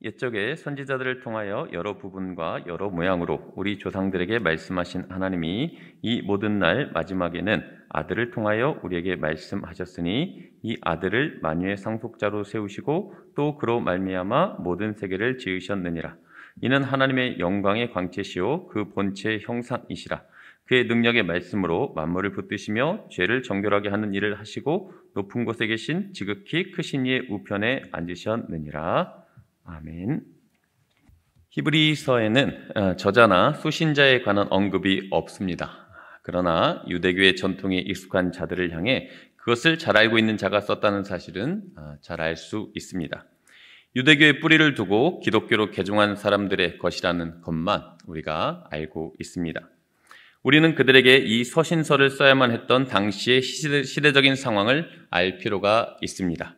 옛적에 선지자들을 통하여 여러 부분과 여러 모양으로 우리 조상들에게 말씀하신 하나님이 이 모든 날 마지막에는 아들을 통하여 우리에게 말씀하셨으니 이 아들을 만유의 상속자로 세우시고 또 그로 말미암아 모든 세계를 지으셨느니라. 이는 하나님의 영광의 광채시요 그 본체의 형상이시라. 그의 능력의 말씀으로 만물을 붙드시며 죄를 정결하게 하는 일을 하시고 높은 곳에 계신 지극히 크신 이의 우편에 앉으셨느니라. 아멘. 히브리서에는 저자나 수신자에 관한 언급이 없습니다. 그러나 유대교의 전통에 익숙한 자들을 향해 그것을 잘 알고 있는 자가 썼다는 사실은 잘 알 수 있습니다. 유대교의 뿌리를 두고 기독교로 개종한 사람들의 것이라는 것만 우리가 알고 있습니다. 우리는 그들에게 이 서신서를 써야만 했던 당시의 시대적인 상황을 알 필요가 있습니다.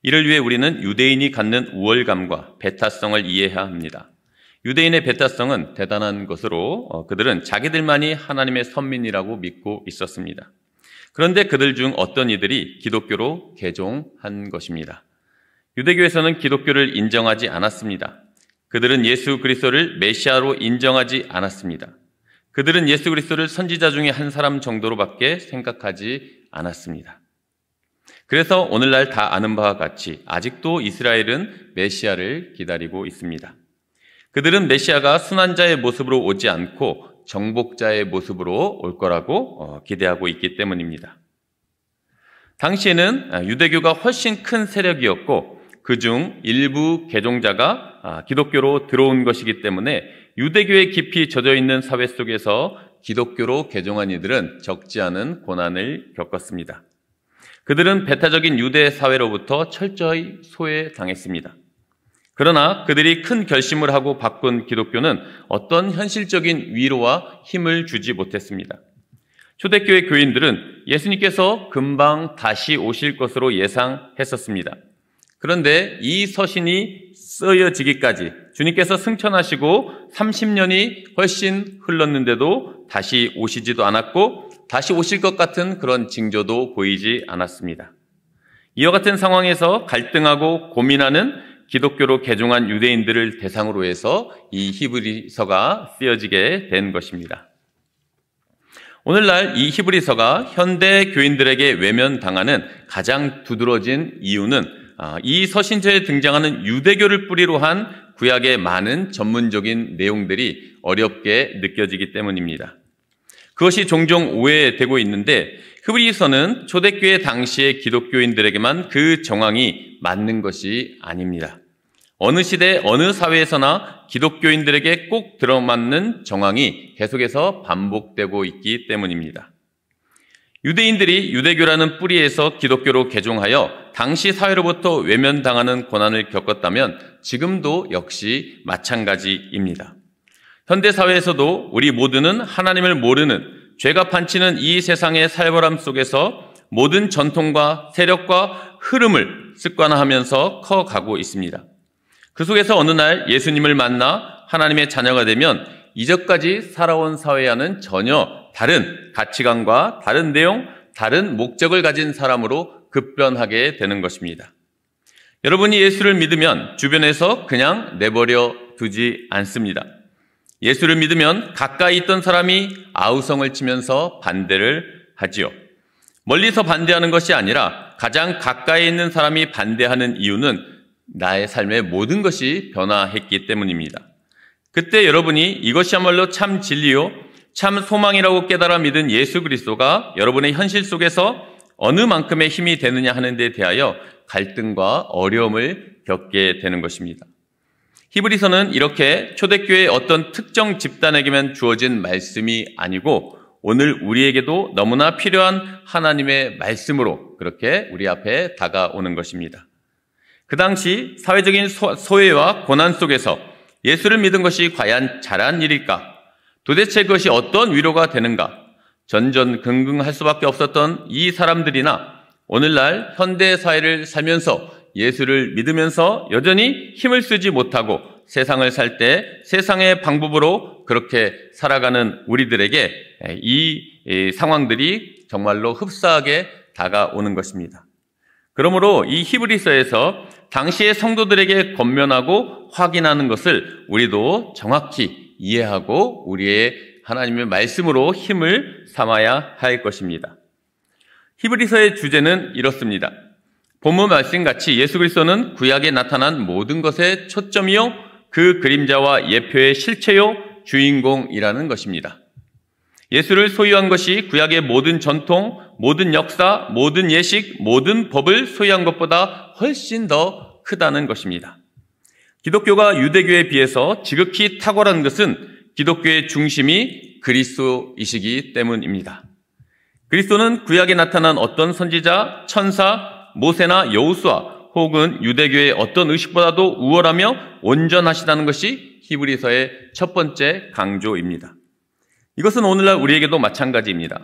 이를 위해 우리는 유대인이 갖는 우월감과 배타성을 이해해야 합니다. 유대인의 배타성은 대단한 것으로 그들은 자기들만이 하나님의 선민이라고 믿고 있었습니다. 그런데 그들 중 어떤 이들이 기독교로 개종한 것입니다. 유대교에서는 기독교를 인정하지 않았습니다. 그들은 예수 그리스도를 메시아로 인정하지 않았습니다. 그들은 예수 그리스도를 선지자 중에 한 사람 정도로밖에 생각하지 않았습니다. 그래서 오늘날 다 아는 바와 같이 아직도 이스라엘은 메시아를 기다리고 있습니다. 그들은 메시아가 순환자의 모습으로 오지 않고 정복자의 모습으로 올 거라고 기대하고 있기 때문입니다. 당시에는 유대교가 훨씬 큰 세력이었고 그중 일부 개종자가 기독교로 들어온 것이기 때문에 유대교에 깊이 젖어 있는 사회 속에서 기독교로 개종한 이들은 적지 않은 고난을 겪었습니다. 그들은 배타적인 유대 사회로부터 철저히 소외당했습니다. 그러나 그들이 큰 결심을 하고 바꾼 기독교는 어떤 현실적인 위로와 힘을 주지 못했습니다. 초대교회 교인들은 예수님께서 금방 다시 오실 것으로 예상했었습니다. 그런데 이 서신이 쓰여지기까지 주님께서 승천하시고 30년이 훨씬 흘렀는데도 다시 오시지도 않았고 다시 오실 것 같은 그런 징조도 보이지 않았습니다. 이와 같은 상황에서 갈등하고 고민하는 기독교로 개종한 유대인들을 대상으로 해서 이 히브리서가 쓰여지게 된 것입니다. 오늘날 이 히브리서가 현대 교인들에게 외면당하는 가장 두드러진 이유는 이 서신서에 등장하는 유대교를 뿌리로 한 구약의 많은 전문적인 내용들이 어렵게 느껴지기 때문입니다. 그것이 종종 오해되고 있는데 히브리서는 초대교회 당시의 기독교인들에게만 그 정황이 맞는 것이 아닙니다. 어느 시대 어느 사회에서나 기독교인들에게 꼭 들어맞는 정황이 계속해서 반복되고 있기 때문입니다. 유대인들이 유대교라는 뿌리에서 기독교로 개종하여 당시 사회로부터 외면당하는 고난을 겪었다면 지금도 역시 마찬가지입니다. 현대사회에서도 우리 모두는 하나님을 모르는 죄가 판치는 이 세상의 살벌함 속에서 모든 전통과 세력과 흐름을 습관화하면서 커가고 있습니다. 그 속에서 어느 날 예수님을 만나 하나님의 자녀가 되면 이전까지 살아온 사회와는 전혀 다른 가치관과 다른 내용, 다른 목적을 가진 사람으로 급변하게 되는 것입니다. 여러분이 예수를 믿으면 주변에서 그냥 내버려 두지 않습니다. 예수를 믿으면 가까이 있던 사람이 아우성을 치면서 반대를 하지요. 멀리서 반대하는 것이 아니라 가장 가까이 있는 사람이 반대하는 이유는 나의 삶의 모든 것이 변화했기 때문입니다. 그때 여러분이 이것이야말로 참 진리요, 참 소망이라고 깨달아 믿은 예수 그리스도가 여러분의 현실 속에서 어느 만큼의 힘이 되느냐 하는 데 대하여 갈등과 어려움을 겪게 되는 것입니다. 히브리서는 이렇게 초대교회의 어떤 특정 집단에게만 주어진 말씀이 아니고 오늘 우리에게도 너무나 필요한 하나님의 말씀으로 그렇게 우리 앞에 다가오는 것입니다. 그 당시 사회적인 소외와 고난 속에서 예수를 믿은 것이 과연 잘한 일일까? 도대체 그것이 어떤 위로가 되는가? 전전긍긍할 수밖에 없었던 이 사람들이나 오늘날 현대사회를 살면서 예수를 믿으면서 여전히 힘을 쓰지 못하고 세상을 살 때 세상의 방법으로 그렇게 살아가는 우리들에게 이 상황들이 정말로 흡사하게 다가오는 것입니다. 그러므로 이 히브리서에서 당시의 성도들에게 권면하고 확인하는 것을 우리도 정확히 이해하고 우리의 하나님의 말씀으로 힘을 삼아야 할 것입니다. 히브리서의 주제는 이렇습니다. 본문 말씀같이 예수 그리스도는 구약에 나타난 모든 것의 초점이요 그 그림자와 예표의 실체요 주인공이라는 것입니다. 예수를 소유한 것이 구약의 모든 전통, 모든 역사, 모든 예식, 모든 법을 소유한 것보다 훨씬 더 크다는 것입니다. 기독교가 유대교에 비해서 지극히 탁월한 것은 기독교의 중심이 그리스도이시기 때문입니다. 그리스도는 구약에 나타난 어떤 선지자, 천사, 모세나 여호수아 혹은 유대교의 어떤 의식보다도 우월하며 온전하시다는 것이 히브리서의 첫 번째 강조입니다. 이것은 오늘날 우리에게도 마찬가지입니다.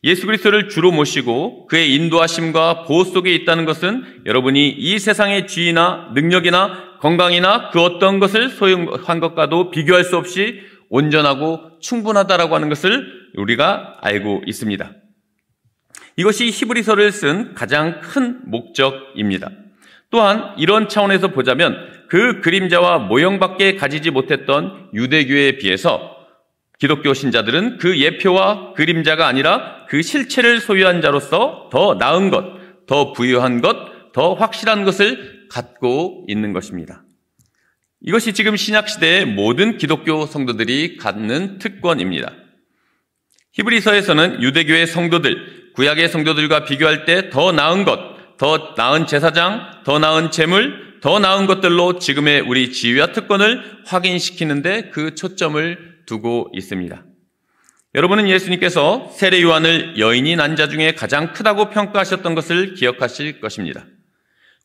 예수 그리스도를 주로 모시고 그의 인도하심과 보호 속에 있다는 것은 여러분이 이 세상의 지위나 능력이나 건강이나 그 어떤 것을 소유한 것과도 비교할 수 없이 온전하고 충분하다라고 하는 것을 우리가 알고 있습니다. 이것이 히브리서를 쓴 가장 큰 목적입니다. 또한 이런 차원에서 보자면 그 그림자와 모형밖에 가지지 못했던 유대교에 비해서 기독교 신자들은 그 예표와 그림자가 아니라 그 실체를 소유한 자로서 더 나은 것, 더 부유한 것, 더 확실한 것을 갖고 있는 것입니다. 이것이 지금 신약시대의 모든 기독교 성도들이 갖는 특권입니다. 히브리서에서는 유대교의 성도들, 구약의 성도들과 비교할 때 더 나은 것, 더 나은 제사장, 더 나은 제물, 더 나은 것들로 지금의 우리 지위와 특권을 확인시키는데 그 초점을 두고 있습니다. 여러분은 예수님께서 세례 요한을 여인이 난 자 중에 가장 크다고 평가하셨던 것을 기억하실 것입니다.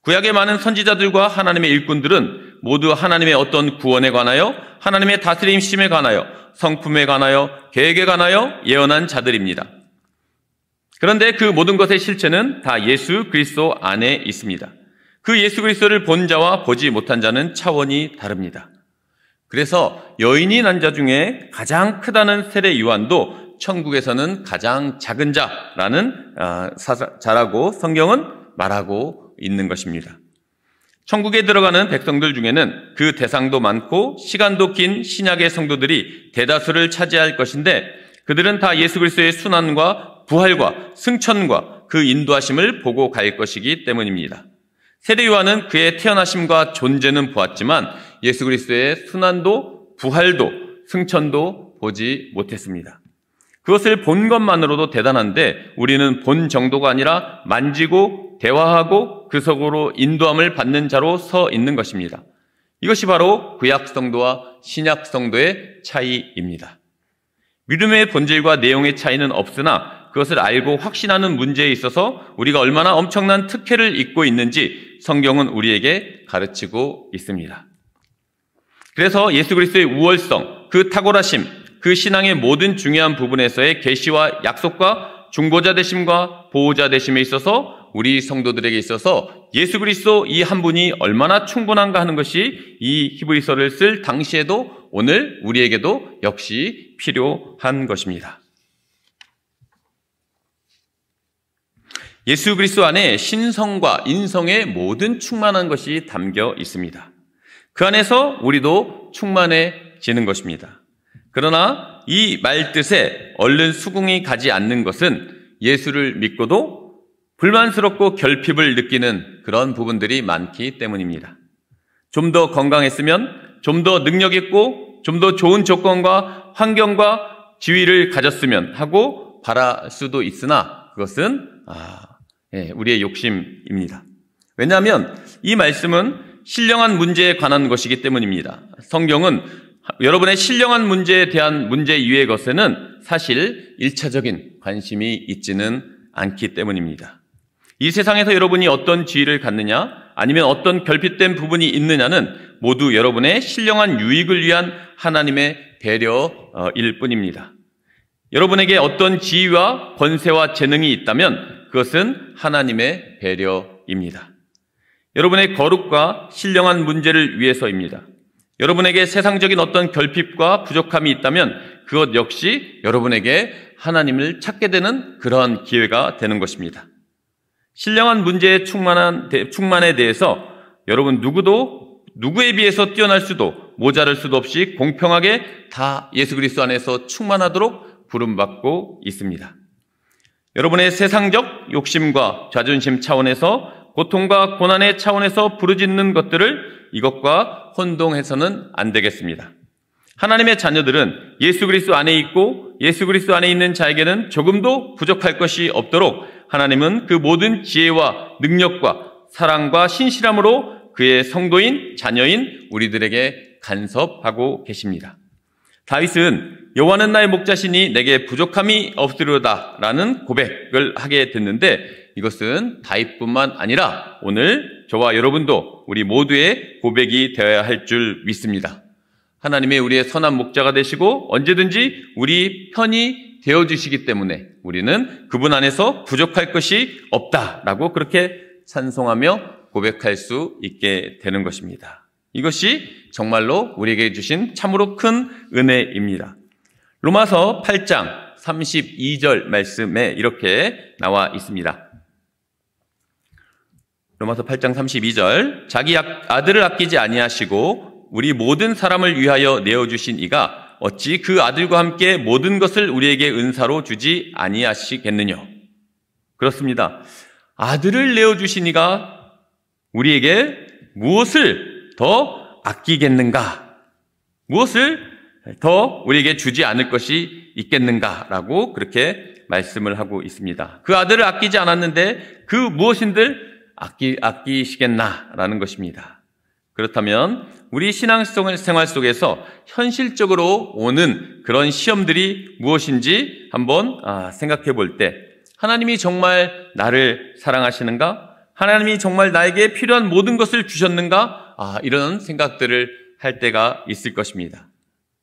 구약의 많은 선지자들과 하나님의 일꾼들은 모두 하나님의 어떤 구원에 관하여, 하나님의 다스림심에 관하여, 성품에 관하여, 계획에 관하여 예언한 자들입니다. 그런데 그 모든 것의 실체는 다 예수 그리스도 안에 있습니다. 그 예수 그리스도를 본 자와 보지 못한 자는 차원이 다릅니다. 그래서 여인이 난 자 중에 가장 크다는 세례 요한도 천국에서는 가장 작은 자라는 자라고 성경은 말하고 있는 것입니다. 천국에 들어가는 백성들 중에는 그 대상도 많고 시간도 긴 신약의 성도들이 대다수를 차지할 것인데 그들은 다 예수 그리스도의 순환과 부활과 승천과 그 인도하심을 보고 갈 것이기 때문입니다. 세례 요한은 그의 태어나심과 존재는 보았지만 예수 그리스도의 순환도 부활도 승천도 보지 못했습니다. 그것을 본 것만으로도 대단한데 우리는 본 정도가 아니라 만지고 대화하고 그 속으로 인도함을 받는 자로 서 있는 것입니다. 이것이 바로 구약 성도와 신약 성도의 차이입니다. 믿음의 본질과 내용의 차이는 없으나 그것을 알고 확신하는 문제에 있어서 우리가 얼마나 엄청난 특혜를 잊고 있는지 성경은 우리에게 가르치고 있습니다. 그래서 예수 그리스도의 우월성, 그 탁월하심, 그 신앙의 모든 중요한 부분에서의 계시와 약속과 중보자 되심과 보호자 되심에 있어서 우리 성도들에게 있어서 예수 그리스도 이 한 분이 얼마나 충분한가 하는 것이 이 히브리서를 쓸 당시에도 오늘 우리에게도 역시 필요한 것입니다. 예수 그리스도 안에 신성과 인성의 모든 충만한 것이 담겨 있습니다. 그 안에서 우리도 충만해지는 것입니다. 그러나 이 말뜻에 얼른 수긍이 가지 않는 것은 예수를 믿고도 불만스럽고 결핍을 느끼는 그런 부분들이 많기 때문입니다. 좀 더 건강했으면, 좀 더 능력 있고, 좀 더 좋은 조건과 환경과 지위를 가졌으면 하고 바랄 수도 있으나 그것은 우리의 욕심입니다. 왜냐하면 이 말씀은 신령한 문제에 관한 것이기 때문입니다. 성경은 여러분의 신령한 문제에 대한 문제 이외의 것에는 사실 1차적인 관심이 있지는 않기 때문입니다. 이 세상에서 여러분이 어떤 지위를 갖느냐 아니면 어떤 결핍된 부분이 있느냐는 모두 여러분의 신령한 유익을 위한 하나님의 배려일 뿐입니다. 여러분에게 어떤 지위와 권세와 재능이 있다면 그것은 하나님의 배려입니다. 여러분의 거룩과 신령한 문제를 위해서입니다. 여러분에게 세상적인 어떤 결핍과 부족함이 있다면 그것 역시 여러분에게 하나님을 찾게 되는 그러한 기회가 되는 것입니다. 신령한 문제의 충만에 대해서 여러분 누구에 비해서 뛰어날 수도 모자랄 수도 없이 공평하게 다 예수 그리스도 안에서 충만하도록 부름받고 있습니다. 여러분의 세상적 욕심과 자존심 차원에서 고통과 고난의 차원에서 부르짖는 것들을 이것과 혼동해서는 안 되겠습니다. 하나님의 자녀들은 예수 그리스도 안에 있고 예수 그리스도 안에 있는 자에게는 조금도 부족할 것이 없도록 하나님은 그 모든 지혜와 능력과 사랑과 신실함으로 그의 성도인 자녀인 우리들에게 간섭하고 계십니다. 다윗은 여호와는 나의 목자시니 내게 부족함이 없으리로다라는 고백을 하게 됐는데 이것은 다윗뿐만 아니라 오늘 저와 여러분도 우리 모두의 고백이 되어야 할 줄 믿습니다. 하나님의 우리의 선한 목자가 되시고 언제든지 우리 편이 되어주시기 때문에 우리는 그분 안에서 부족할 것이 없다라고 그렇게 찬송하며 고백할 수 있게 되는 것입니다. 이것이 정말로 우리에게 주신 참으로 큰 은혜입니다. 로마서 8장 32절 말씀에 이렇게 나와 있습니다. 로마서 8장 32절 자기 아들을 아끼지 아니하시고 우리 모든 사람을 위하여 내어주신 이가 어찌 그 아들과 함께 모든 것을 우리에게 은사로 주지 아니하시겠느냐. 그렇습니다. 아들을 내어주신 이가 우리에게 무엇을 더 아끼겠는가? 무엇을 더 우리에게 주지 않을 것이 있겠는가라고 그렇게 말씀을 하고 있습니다. 그 아들을 아끼지 않았는데 그 무엇인들 아끼시겠나라는 것입니다. 그렇다면 우리 신앙생활 속에서 현실적으로 오는 그런 시험들이 무엇인지 한번 생각해 볼 때 하나님이 정말 나를 사랑하시는가? 하나님이 정말 나에게 필요한 모든 것을 주셨는가? 이런 생각들을 할 때가 있을 것입니다.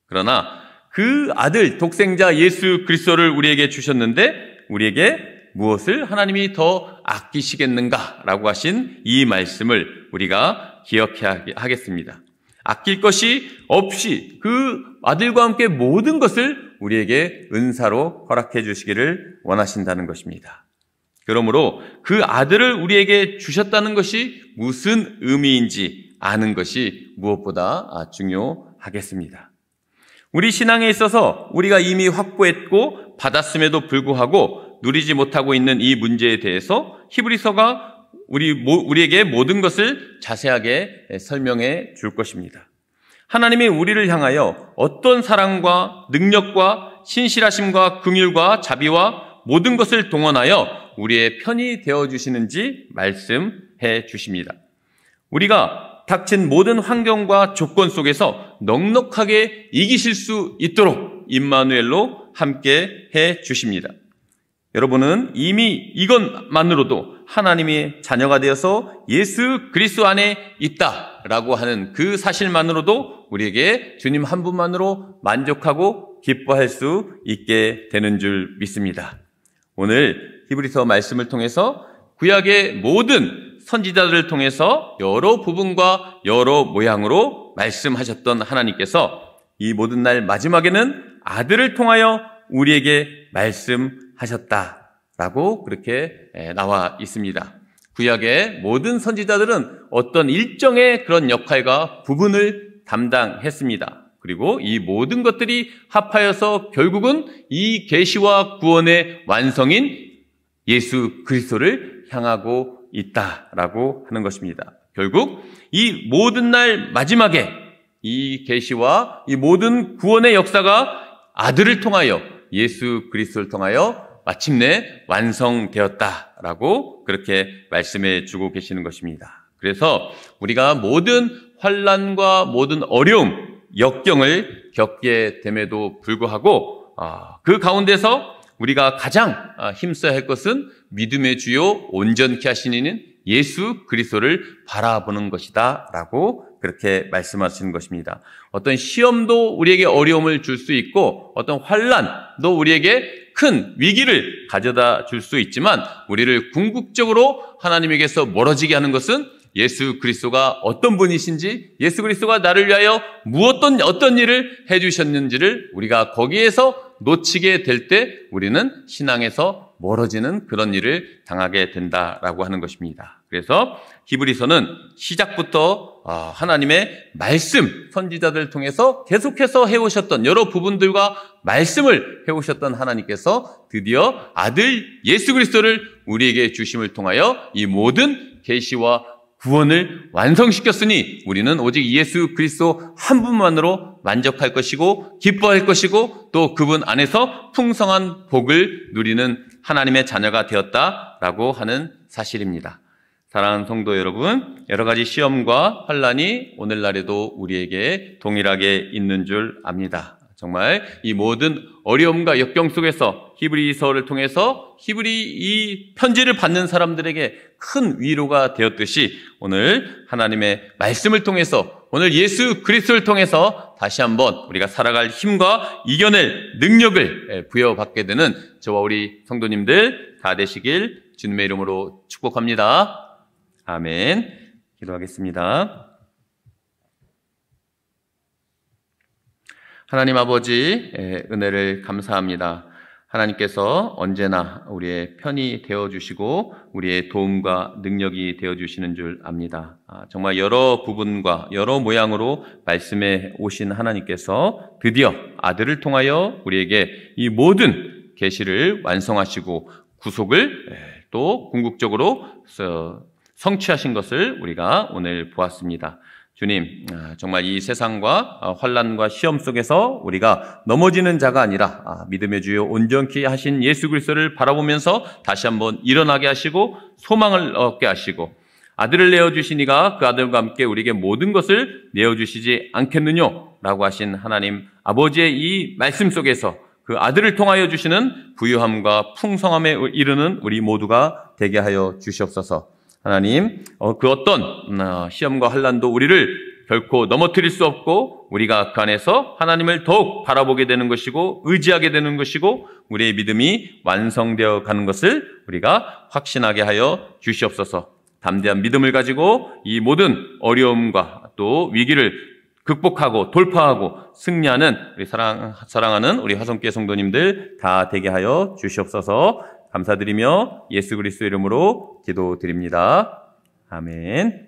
그러나 그 아들 독생자 예수 그리스도를 우리에게 주셨는데 우리에게 무엇을 하나님이 더 아끼시겠는가라고 하신 이 말씀을 우리가 기억해야 하겠습니다. 아낄 것이 없이 그 아들과 함께 모든 것을 우리에게 은사로 허락해 주시기를 원하신다는 것입니다. 그러므로 그 아들을 우리에게 주셨다는 것이 무슨 의미인지 아는 것이 무엇보다 중요하겠습니다. 우리 신앙에 있어서 우리가 이미 확보했고 받았음에도 불구하고 누리지 못하고 있는 이 문제에 대해서 히브리서가 우리에게 모든 것을 자세하게 설명해 줄 것입니다. 하나님이 우리를 향하여 어떤 사랑과 능력과 신실하심과 긍휼과 자비와 모든 것을 동원하여 우리의 편이 되어주시는지 말씀해 주십니다. 우리가 닥친 모든 환경과 조건 속에서 넉넉하게 이기실 수 있도록 임마누엘로 함께 해 주십니다. 여러분은 이미 이것만으로도 하나님의 자녀가 되어서 예수 그리스도 안에 있다라고 하는 그 사실만으로도 우리에게 주님 한 분만으로 만족하고 기뻐할 수 있게 되는 줄 믿습니다. 오늘 히브리서 말씀을 통해서 구약의 모든 선지자들을 통해서 여러 부분과 여러 모양으로 말씀하셨던 하나님께서 이 모든 날 마지막에는 아들을 통하여 우리에게 말씀하셨다라고 그렇게 나와 있습니다. 구약의 모든 선지자들은 어떤 일정의 그런 역할과 부분을 담당했습니다. 그리고 이 모든 것들이 합하여서 결국은 이 계시와 구원의 완성인 예수 그리스도를 향하고 있다라고 하는 것입니다. 결국 이 모든 날 마지막에 이 계시와 이 모든 구원의 역사가 아들을 통하여 예수 그리스도를 통하여 마침내 완성되었다라고 그렇게 말씀해 주고 계시는 것입니다. 그래서 우리가 모든 환난과 모든 어려움, 역경을 겪게 됨에도 불구하고 그 가운데서 우리가 가장 힘써야 할 것은 믿음의 주요 온전케 하시는 예수 그리스도를 바라보는 것이다 라고 그렇게 말씀하시는 것입니다. 어떤 시험도 우리에게 어려움을 줄 수 있고 어떤 환난도 우리에게 큰 위기를 가져다 줄 수 있지만 우리를 궁극적으로 하나님에게서 멀어지게 하는 것은 예수 그리스도가 어떤 분이신지, 예수 그리스도가 나를 위하여 어떤 일을 해주셨는지를 우리가 거기에서 놓치게 될 때 우리는 신앙에서 멀어지는 그런 일을 당하게 된다라고 하는 것입니다. 그래서 히브리서는 시작부터 하나님의 말씀, 선지자들을 통해서 계속해서 해오셨던 여러 부분들과 말씀을 해오셨던 하나님께서 드디어 아들 예수 그리스도를 우리에게 주심을 통하여 이 모든 계시와 구원을 완성시켰으니 우리는 오직 예수 그리스도 한 분만으로 만족할 것이고 기뻐할 것이고 또 그분 안에서 풍성한 복을 누리는 하나님의 자녀가 되었다라고 하는 사실입니다. 사랑하는 성도 여러분, 여러 가지 시험과 환난이 오늘날에도 우리에게 동일하게 있는 줄 압니다. 정말 이 모든 어려움과 역경 속에서 히브리서를 통해서 히브리 이 편지를 받는 사람들에게 큰 위로가 되었듯이 오늘 하나님의 말씀을 통해서 오늘 예수 그리스도를 통해서 다시 한번 우리가 살아갈 힘과 이겨낼 능력을 부여받게 되는 저와 우리 성도님들 다 되시길 주님의 이름으로 축복합니다. 아멘. 기도하겠습니다. 하나님 아버지 은혜를 감사합니다. 하나님께서 언제나 우리의 편이 되어주시고 우리의 도움과 능력이 되어주시는 줄 압니다. 정말 여러 부분과 여러 모양으로 말씀해 오신 하나님께서 드디어 아들을 통하여 우리에게 이 모든 계시를 완성하시고 구속을 또 궁극적으로 성취하신 것을 우리가 오늘 보았습니다. 주님, 정말 이 세상과 환난과 시험 속에서 우리가 넘어지는 자가 아니라 믿음의 주요 온전케 하신 예수 그리스도를 바라보면서 다시 한번 일어나게 하시고 소망을 얻게 하시고 아들을 내어주시니가 그 아들과 함께 우리에게 모든 것을 내어주시지 않겠느냐 라고 하신 하나님 아버지의 이 말씀 속에서 그 아들을 통하여 주시는 부유함과 풍성함에 이르는 우리 모두가 되게 하여 주시옵소서. 하나님, 그 어떤 시험과 환난도 우리를 결코 넘어뜨릴 수 없고 우리가 그 안에서 하나님을 더욱 바라보게 되는 것이고 의지하게 되는 것이고 우리의 믿음이 완성되어 가는 것을 우리가 확신하게 하여 주시옵소서. 담대한 믿음을 가지고 이 모든 어려움과 또 위기를 극복하고 돌파하고 승리하는 우리 사랑하는 우리 화성교회 성도님들 다 되게 하여 주시옵소서. 감사드리며 예수 그리스도 이름으로 기도드립니다. 아멘.